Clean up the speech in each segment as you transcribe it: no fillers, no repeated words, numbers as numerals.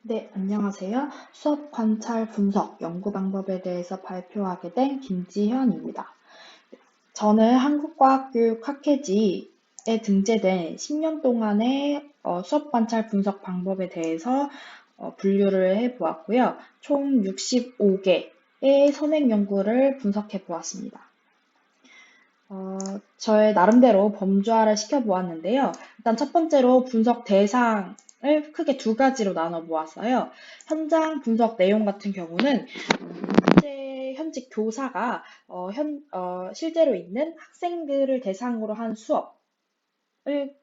네, 안녕하세요. 수업 관찰 분석 연구 방법에 대해서 발표하게 된 김지현입니다. 저는 한국과학교육학회지에 등재된 10년 동안의 수업 관찰 분석 방법에 대해서 분류를 해 보았고요. 총 65개의 선행 연구를 분석해 보았습니다. 저의 나름대로 범주화를 시켜보았는데요. 일단 첫 번째로 분석 대상을 크게 두 가지로 나눠 보았어요. 현장 분석 내용 같은 경우는 현직 교사가 실제로 있는 학생들을 대상으로 한 수업을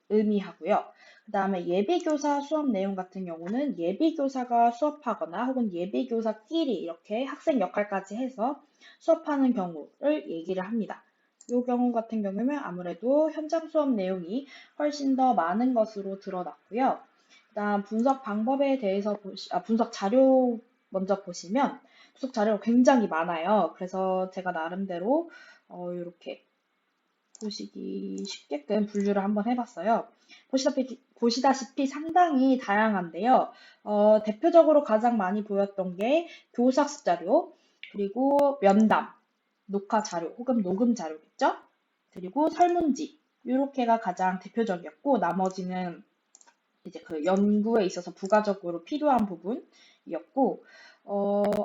의미하고요. 그 다음에 예비교사 수업 내용 같은 경우는 예비교사가 수업하거나 혹은 예비교사끼리 이렇게 학생 역할까지 해서 수업하는 경우를 얘기를 합니다. 이 경우 같은 경우는 아무래도 현장 수업 내용이 훨씬 더 많은 것으로 드러났고요. 그다음 분석 방법에 대해서 분석 자료 먼저 보시면 분석 자료가 굉장히 많아요. 그래서 제가 나름대로 이렇게 보시기 쉽게끔 분류를 한번 해봤어요. 보시다시피 상당히 다양한데요. 대표적으로 가장 많이 보였던 게 교사학습 자료, 그리고 면담, 녹화 자료 혹은 녹음 자료겠죠? 그리고 설문지, 이렇게가 가장 대표적이었고, 나머지는 이제 그 연구에 있어서 부가적으로 필요한 부분이었고,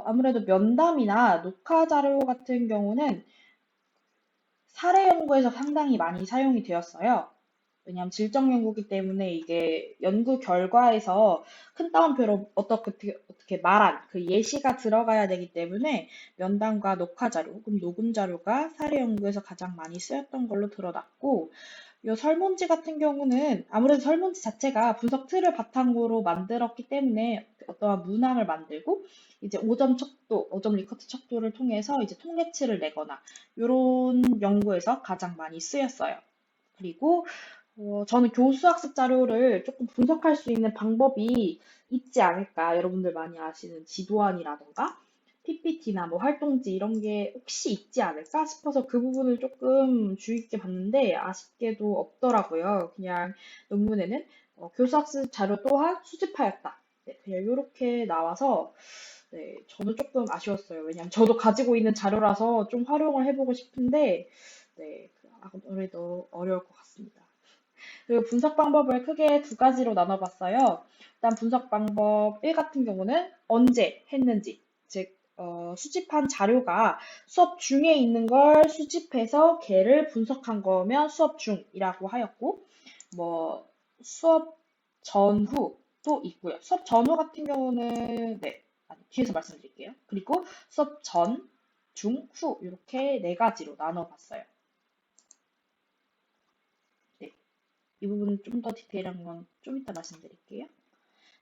아무래도 면담이나 녹화 자료 같은 경우는 사례 연구에서 상당히 많이 사용이 되었어요. 왜냐하면 질적 연구이기 때문에 이게 연구 결과에서 큰 따옴표로 어떻게 말한 그 예시가 들어가야 되기 때문에 면담과 녹화 자료 혹은 녹음 자료가 사례 연구에서 가장 많이 쓰였던 걸로 드러났고, 이 설문지 같은 경우는 아무래도 설문지 자체가 분석 틀을 바탕으로 만들었기 때문에 어떠한 문항을 만들고 이제 5점 척도, 5점 리커트 척도를 통해서 이제 통계치를 내거나 이런 연구에서 가장 많이 쓰였어요. 그리고 저는 교수학습 자료를 조금 분석할 수 있는 방법이 있지 않을까. 여러분들 많이 아시는 지도안이라던가 PPT나 뭐 활동지 이런 게 혹시 있지 않을까 싶어서 그 부분을 조금 주의 깊게 봤는데 아쉽게도 없더라고요. 그냥 논문에는 교수학습 자료 또한 수집하였다. 네, 그냥 이렇게 나와서 네, 저는 조금 아쉬웠어요. 왜냐면 저도 가지고 있는 자료라서 좀 활용을 해보고 싶은데 네, 아무래도 어려울 것 같습니다. 그리고 분석 방법을 크게 두 가지로 나눠봤어요. 일단 분석 방법 1 같은 경우는 언제 했는지, 즉 수집한 자료가 수업 중에 있는 걸 수집해서 걔를 분석한 거면 수업 중이라고 하였고, 뭐 수업 전후도 있고요. 수업 전후 같은 경우는 네, 아니, 뒤에서 말씀드릴게요. 그리고 수업 전, 중, 후 이렇게 네 가지로 나눠봤어요. 네, 이 부분은 좀 더 디테일한 건 좀 이따 말씀드릴게요.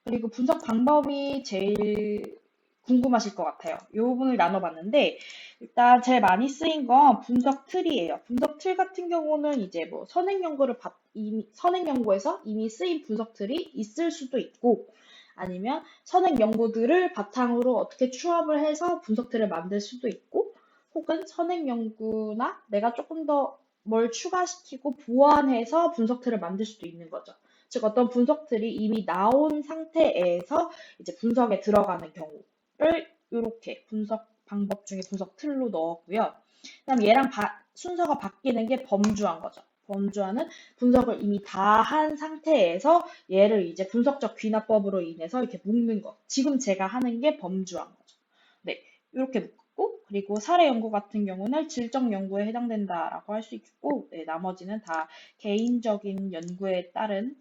그리고 분석 방법이 제일 궁금하실 것 같아요. 이 부분을 나눠봤는데, 일단 제일 많이 쓰인 건 분석 틀이에요. 분석 틀 같은 경우는 이제 뭐 선행 연구에서 이미 쓰인 분석 틀이 있을 수도 있고, 아니면 선행 연구들을 바탕으로 어떻게 추합을 해서 분석 틀을 만들 수도 있고, 혹은 선행 연구나 내가 조금 더 뭘 추가시키고 보완해서 분석 틀을 만들 수도 있는 거죠. 즉 어떤 분석들이 이미 나온 상태에서 이제 분석에 들어가는 경우를 이렇게 분석 방법 중에 분석 틀로 넣었고요. 그다음 얘랑 순서가 바뀌는 게 범주화인 거죠. 범주화는 분석을 이미 다 한 상태에서 얘를 이제 분석적 귀납법으로 인해서 이렇게 묶는 거. 지금 제가 하는 게 범주화인 거죠. 네, 이렇게 묶고 그리고 사례 연구 같은 경우는 질적 연구에 해당된다라고 할 수 있고, 네, 나머지는 다 개인적인 연구에 따른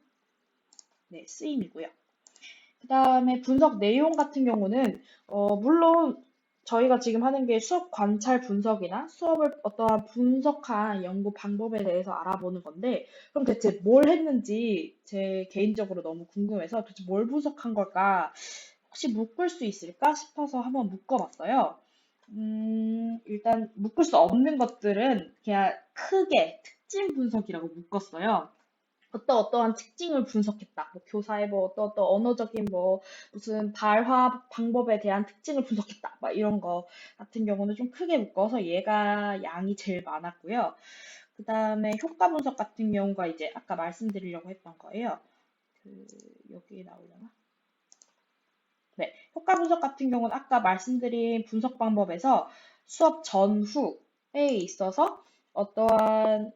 네, 쓰임이고요. 그 다음에 분석 내용 같은 경우는, 물론 저희가 지금 하는 게 수업 관찰 분석이나 수업을 어떠한 분석한 연구 방법에 대해서 알아보는 건데, 그럼 대체 뭘 했는지 제 개인적으로 너무 궁금해서 도대체 뭘 분석한 걸까? 혹시 묶을 수 있을까 싶어서 한번 묶어봤어요. 일단 묶을 수 없는 것들은 그냥 크게 특징 분석이라고 묶었어요. 어떠한 특징을 분석했다. 뭐 교사의 뭐 어떤 언어적인 뭐 무슨 발화 방법에 대한 특징을 분석했다. 막 이런 거 같은 경우는 좀 크게 묶어서 얘가 양이 제일 많았고요. 그 다음에 효과 분석 같은 경우가 이제 아까 말씀드리려고 했던 거예요. 그 여기에 나오려나? 네, 효과 분석 같은 경우는 아까 말씀드린 분석 방법에서 수업 전후에 있어서 어떠한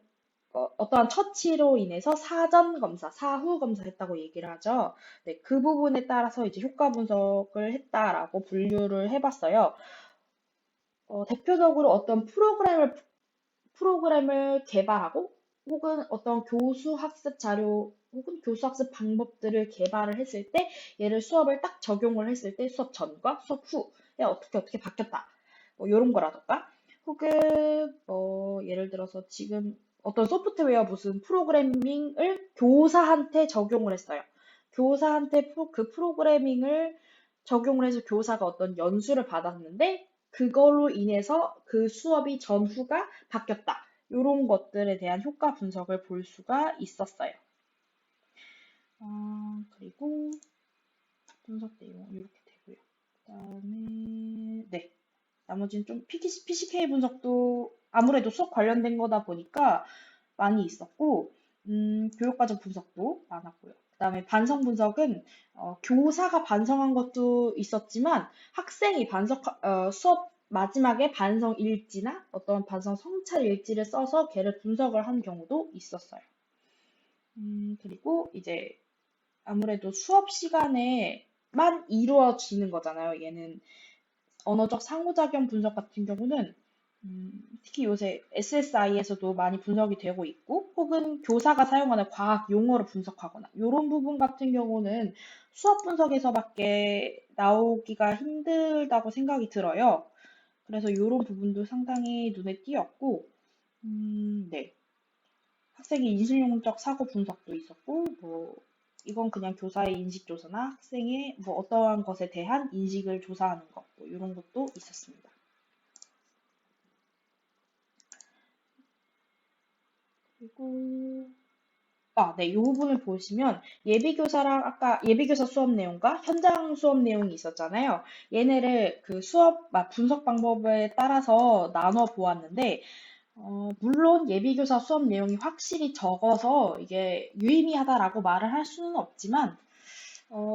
어떠한 처치로 인해서 사전 검사, 사후 검사했다고 얘기를 하죠. 네, 그 부분에 따라서 이제 효과 분석을 했다라고 분류를 해봤어요. 대표적으로 어떤 프로그램을 개발하고 혹은 어떤 교수 학습 자료 혹은 교수 학습 방법들을 개발을 했을 때 얘를 수업을 딱 적용을 했을 때 수업 전과 수업 후에 어떻게 바뀌었다. 뭐 이런 거라던가 혹은 뭐 예를 들어서 지금 어떤 소프트웨어 무슨 프로그래밍을 교사한테 적용을 했어요. 교사한테 그 프로그래밍을 적용을 해서 교사가 어떤 연수를 받았는데 그걸로 인해서 그 수업이 전후가 바뀌었다. 이런 것들에 대한 효과 분석을 볼 수가 있었어요. 그리고 분석 내용 이렇게 되고요. 그다음에 네, 나머지는 좀 PCK 분석도 아무래도 수업 관련된 거다 보니까 많이 있었고, 교육과정 분석도 많았고요. 그다음에 반성 분석은 교사가 반성한 것도 있었지만 학생이 수업 마지막에 반성 일지나 어떤 반성 성찰 일지를 써서 걔를 분석을 한 경우도 있었어요. 그리고 이제 아무래도 수업 시간에만 이루어지는 거잖아요. 얘는 언어적 상호작용 분석 같은 경우는 특히 요새 SSI에서도 많이 분석이 되고 있고 혹은 교사가 사용하는 과학 용어를 분석하거나 이런 부분 같은 경우는 수업 분석에서밖에 나오기가 힘들다고 생각이 들어요. 그래서 이런 부분도 상당히 눈에 띄었고, 네. 학생의 인식용적 사고 분석도 있었고, 뭐, 이건 그냥 교사의 인식 조사나 학생의 뭐 어떠한 것에 대한 인식을 조사하는 것, 뭐 이런 것도 있었습니다. 그리고 네, 이 부분을 보시면 예비교사랑 아까 예비교사 수업 내용과 현장 수업 내용이 있었잖아요. 얘네를 그 분석 방법에 따라서 나눠 보았는데, 물론 예비교사 수업 내용이 확실히 적어서 이게 유의미하다라고 말을 할 수는 없지만,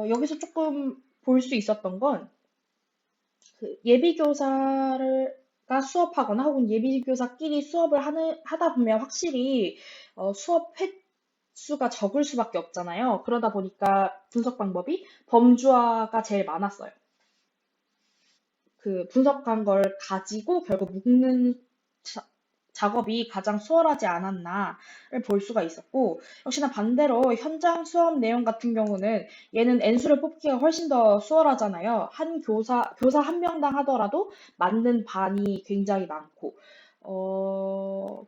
여기서 조금 볼 수 있었던 건, 그 예비교사가 수업하거나 혹은 예비교사끼리 수업을 하다 보면 확실히 수업 횟수가 적을 수밖에 없잖아요. 그러다 보니까 분석 방법이 범주화가 제일 많았어요. 그 분석한 걸 가지고 결국 묶는 작업이 가장 수월하지 않았나를 볼 수가 있었고, 역시나 반대로 현장 수업 내용 같은 경우는 얘는 N수를 뽑기가 훨씬 더 수월하잖아요. 교사 한 명당 하더라도 맞는 반이 굉장히 많고,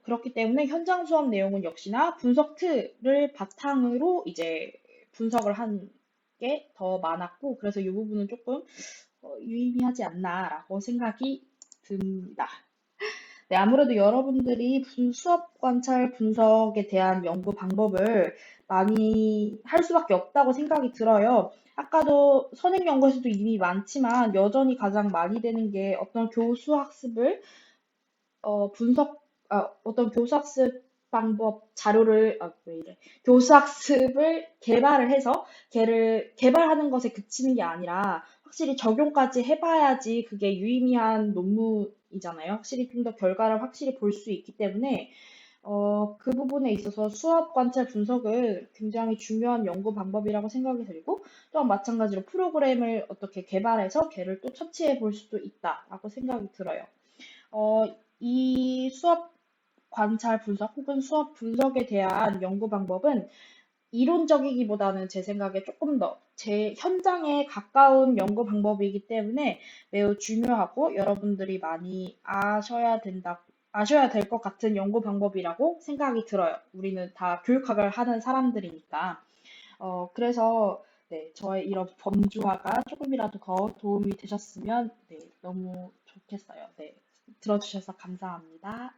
그렇기 때문에 현장 수업 내용은 역시나 분석 틀을 바탕으로 이제 분석을 한 게 더 많았고, 그래서 이 부분은 조금 유의미하지 않나라고 생각이 듭니다. 네, 아무래도 여러분들이 수업 관찰 분석에 대한 연구 방법을 많이 할 수밖에 없다고 생각이 들어요. 아까도 선행 연구에서도 이미 많지만 여전히 가장 많이 되는 게 어떤 교수 학습을 어떤 교수학습 방법 자료를, 왜 이래. 교수학습을 개발을 해서 걔를 개발하는 것에 그치는 게 아니라 확실히 적용까지 해봐야지 그게 유의미한 논문이잖아요. 확실히 좀 더 결과를 확실히 볼 수 있기 때문에, 그 부분에 있어서 수업 관찰 분석은 굉장히 중요한 연구 방법이라고 생각이 들고, 또한 마찬가지로 프로그램을 어떻게 개발해서 걔를 또 처치해 볼 수도 있다라고 생각이 들어요. 어, 이 수업 관찰 분석 혹은 수업 분석에 대한 연구 방법은 이론적이기보다는 제 생각에 조금 더 제 현장에 가까운 연구 방법이기 때문에 매우 중요하고 여러분들이 많이 아셔야 될 것 같은 연구 방법이라고 생각이 들어요. 우리는 다 교육학을 하는 사람들이니까. 그래서 네, 저의 이런 범주화가 조금이라도 더 도움이 되셨으면 네, 너무 좋겠어요. 네, 들어주셔서 감사합니다.